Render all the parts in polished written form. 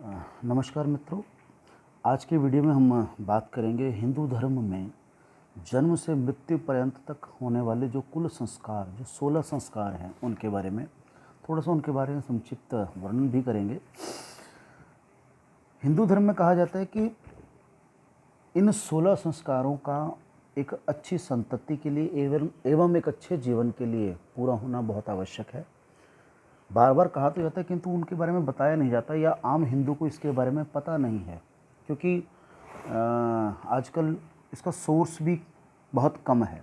नमस्कार मित्रों। आज की वीडियो में हम बात करेंगे हिंदू धर्म में जन्म से मृत्यु पर्यंत तक होने वाले जो कुल संस्कार, जो 16 संस्कार हैं, उनके बारे में थोड़ा सा उनके बारे में संक्षिप्त वर्णन भी करेंगे। हिंदू धर्म में कहा जाता है कि इन 16 संस्कारों का एक अच्छी संतति के लिए एवं एक अच्छे जीवन के लिए पूरा होना बहुत आवश्यक है। बार बार कहा तो जाता है किंतु उनके बारे में बताया नहीं जाता या आम हिंदू को इसके बारे में पता नहीं है, क्योंकि आजकल इसका सोर्स भी बहुत कम है।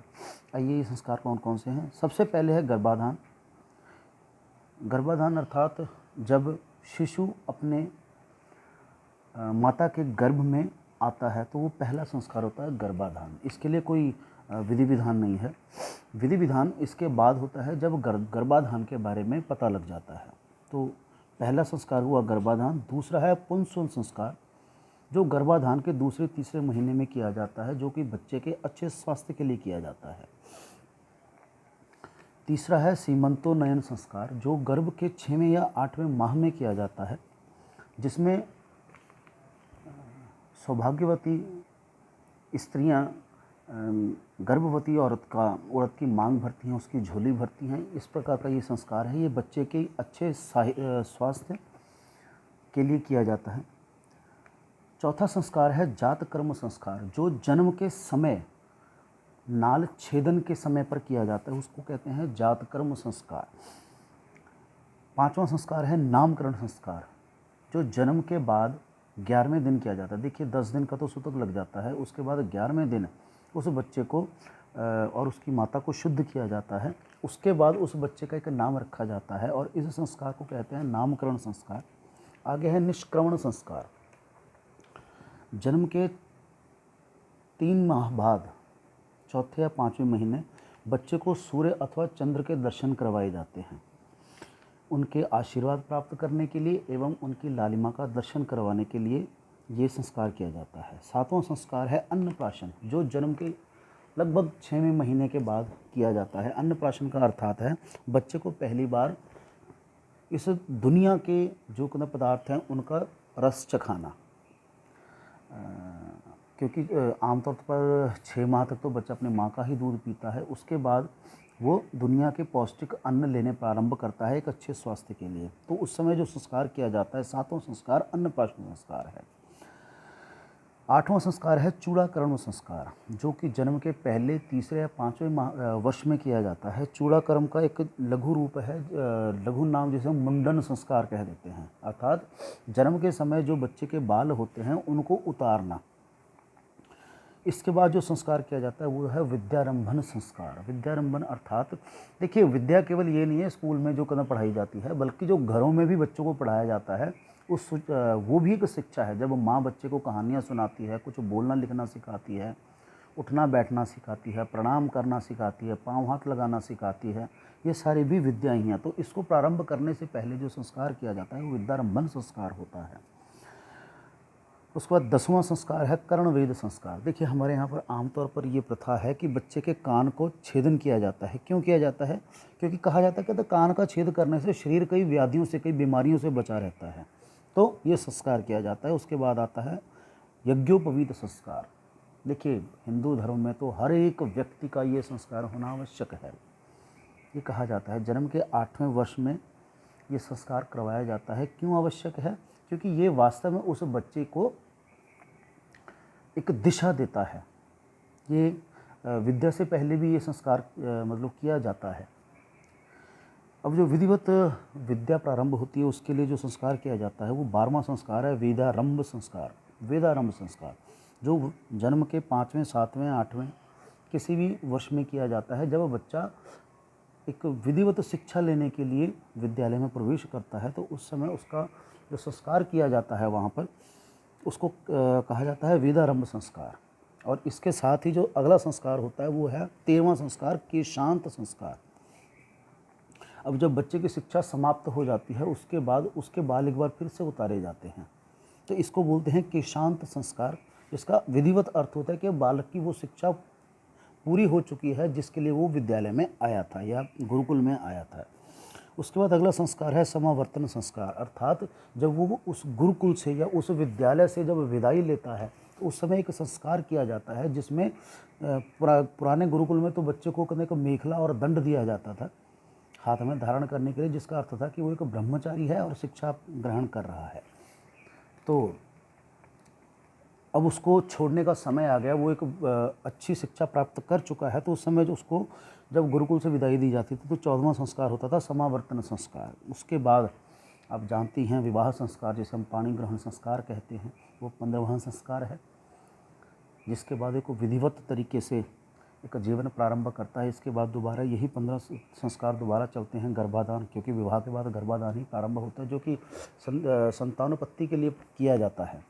आइए ये संस्कार कौन कौन से हैं। सबसे पहले है गर्भाधान। गर्भाधान अर्थात जब शिशु अपने माता के गर्भ में आता है तो वो पहला संस्कार होता है गर्भाधान। इसके लिए कोई विधि विधान नहीं है। विधि विधान इसके बाद होता है जब गर्भाधान के बारे में पता लग जाता है। तो पहला संस्कार हुआ गर्भाधान। दूसरा है पुंसवन संस्कार, जो गर्भाधान के दूसरे तीसरे महीने में किया जाता है, जो कि बच्चे के अच्छे स्वास्थ्य के लिए किया जाता है। तीसरा है सीमंतोन्नयन संस्कार, जो गर्भ के 6वें या 8वें माह में किया जाता है, जिसमें सौभाग्यवती स्त्रियां गर्भवती औरत की मांग भरती हैं, उसकी झोली भरती हैं। इस प्रकार का ये संस्कार है। ये बच्चे के अच्छे स्वास्थ्य के लिए किया जाता है। चौथा संस्कार है जात कर्म संस्कार, जो जन्म के समय नाल छेदन के समय पर किया जाता है, उसको कहते हैं जात कर्म संस्कार। पांचवा संस्कार है नामकरण संस्कार, जो जन्म के बाद 11वें दिन किया जाता है। देखिए 10 दिन का तो सूतक लग जाता है, उसके बाद 11वें दिन उस बच्चे को और उसकी माता को शुद्ध किया जाता है। उसके बाद उस बच्चे का एक नाम रखा जाता है और इस संस्कार को कहते हैं नामकरण संस्कार। आगे है निष्क्रमण संस्कार। जन्म के 3 माह बाद चौथे या 5वें महीने बच्चे को सूर्य अथवा चंद्र के दर्शन करवाए जाते हैं, उनके आशीर्वाद प्राप्त करने के लिए एवं उनकी लालिमा का दर्शन करवाने के लिए ये संस्कार किया जाता है। 7वां संस्कार है अन्नप्राशन, जो जन्म के लगभग 6वें महीने के बाद किया जाता है। अन्नप्राशन का अर्थात है बच्चे को पहली बार इस दुनिया के जो पदार्थ हैं उनका रस चखाना, क्योंकि आमतौर पर 6 माह तक तो बच्चा अपने माँ का ही दूध पीता है। उसके बाद वो दुनिया के पौष्टिक अन्न लेने प्रारंभ करता है एक अच्छे स्वास्थ्य के लिए। तो उस समय जो संस्कार किया जाता है 7वां संस्कार अन्नप्राशन संस्कार है। 8वां संस्कार है चूड़ाकरण संस्कार, जो कि जन्म के पहले, तीसरे या 5वें वर्ष में किया जाता है। चूड़ाकर्म का एक लघु रूप है, लघु नाम जिसे हम मुंडन संस्कार कह देते हैं, अर्थात जन्म के समय जो बच्चे के बाल होते हैं उनको उतारना। इसके बाद जो संस्कार किया जाता है वो है विद्यारंभन संस्कार। विद्यारंभन अर्थात देखिए विद्या केवल ये नहीं है स्कूल में जो पढ़ाई जाती है, बल्कि जो घरों में भी बच्चों को पढ़ाया जाता है वो भी एक शिक्षा है। जब माँ बच्चे को कहानियाँ सुनाती है, कुछ बोलना लिखना सिखाती है, उठना बैठना सिखाती है, प्रणाम करना सिखाती है, पाँव हाथ लगाना सिखाती है, ये सारी भी विद्या ही हैं। तो इसको प्रारंभ करने से पहले जो संस्कार किया जाता है वो विद्यारंभन संस्कार होता है। उसके बाद 10वां संस्कार है कर्णवेद संस्कार। देखिए हमारे यहाँ पर आमतौर पर ये प्रथा है कि बच्चे के कान को छेदन किया जाता है। क्यों किया जाता है? क्योंकि कहा जाता है कि तो कान का छेद करने से शरीर कई व्याधियों से, कई बीमारियों से बचा रहता है, तो ये संस्कार किया जाता है। उसके बाद आता है यज्ञोपवीत संस्कार। देखिए हिंदू धर्म में तो हर एक व्यक्ति का ये संस्कार होना आवश्यक है। ये कहा जाता है जन्म के 8वें वर्ष में ये संस्कार करवाया जाता है। क्यों आवश्यक है? क्योंकि ये वास्तव में उस बच्चे को एक दिशा देता है। ये विद्या से पहले भी ये संस्कार किया जाता है। अब जो विधिवत विद्या प्रारंभ होती है उसके लिए जो संस्कार किया जाता है वो 12वां संस्कार है वेदारंभ संस्कार। वेदारंभ संस्कार जो जन्म के 5वें, 7वें, 8वें किसी भी वर्ष में किया जाता है। जब बच्चा एक विधिवत शिक्षा लेने के लिए विद्यालय में प्रवेश करता है तो उस समय उसका जो संस्कार किया जाता है वहाँ पर उसको कहा जाता है वेदारंभ संस्कार। और इसके साथ ही जो अगला संस्कार होता है वो है 13वां संस्कार केशांत संस्कार। अब जब बच्चे की शिक्षा समाप्त हो जाती है उसके बाद उसके बाल एक बार फिर से उतारे जाते हैं, तो इसको बोलते हैं केशांत संस्कार। इसका विधिवत अर्थ होता है कि बालक की वो शिक्षा पूरी हो चुकी है जिसके लिए वो विद्यालय में आया था या गुरुकुल में आया था। उसके बाद अगला संस्कार है समावर्तन संस्कार, अर्थात जब वो उस गुरुकुल से या उस विद्यालय से जब विदाई लेता है तो उस समय एक संस्कार किया जाता है जिसमें पुराने गुरुकुल में तो बच्चे को कहने को मेखला और दंड दिया जाता था हाथ में धारण करने के लिए, जिसका अर्थ था कि वो एक ब्रह्मचारी है और शिक्षा ग्रहण कर रहा है। तो अब उसको छोड़ने का समय आ गया, वो एक अच्छी शिक्षा प्राप्त कर चुका है, तो उस समय जो उसको जब गुरुकुल से विदाई दी जाती थी तो 14वां संस्कार होता था समावर्तन संस्कार। उसके बाद आप जानती हैं विवाह संस्कार, जिसे हम पाणी ग्रहण संस्कार कहते हैं, वो 15वां संस्कार है, जिसके बाद एक विधिवत तरीके से एक जीवन प्रारंभ करता है। इसके बाद दोबारा यही 15 संस्कार दोबारा चलते हैं, गर्भाधान, क्योंकि विवाह के बाद गर्भाधान ही प्रारंभ होता है, जो कि संतानोत्पत्ति के लिए किया जाता है।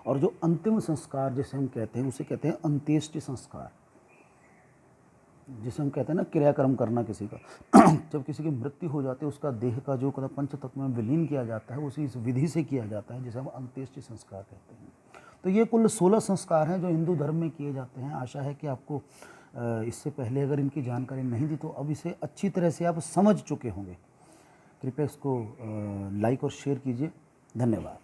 और जो अंतिम संस्कार जिसे हम कहते हैं उसे कहते हैं अंत्येष्टि संस्कार, जिसे हम कहते हैं ना क्रियाक्रम करना किसी का जब किसी की मृत्यु हो जाती है उसका देह का जो पंच तत्व में विलीन किया जाता है उसी इस विधि से किया जाता है, जिसे हम अंत्येष्टि संस्कार कहते हैं। तो ये कुल 16 संस्कार हैं जो हिंदू धर्म में किए जाते हैं। आशा है कि आपको इससे पहले अगर इनकी जानकारी नहीं थी तो अब इसे अच्छी तरह से आप समझ चुके होंगे। कृपया इसको लाइक और शेयर कीजिए। धन्यवाद।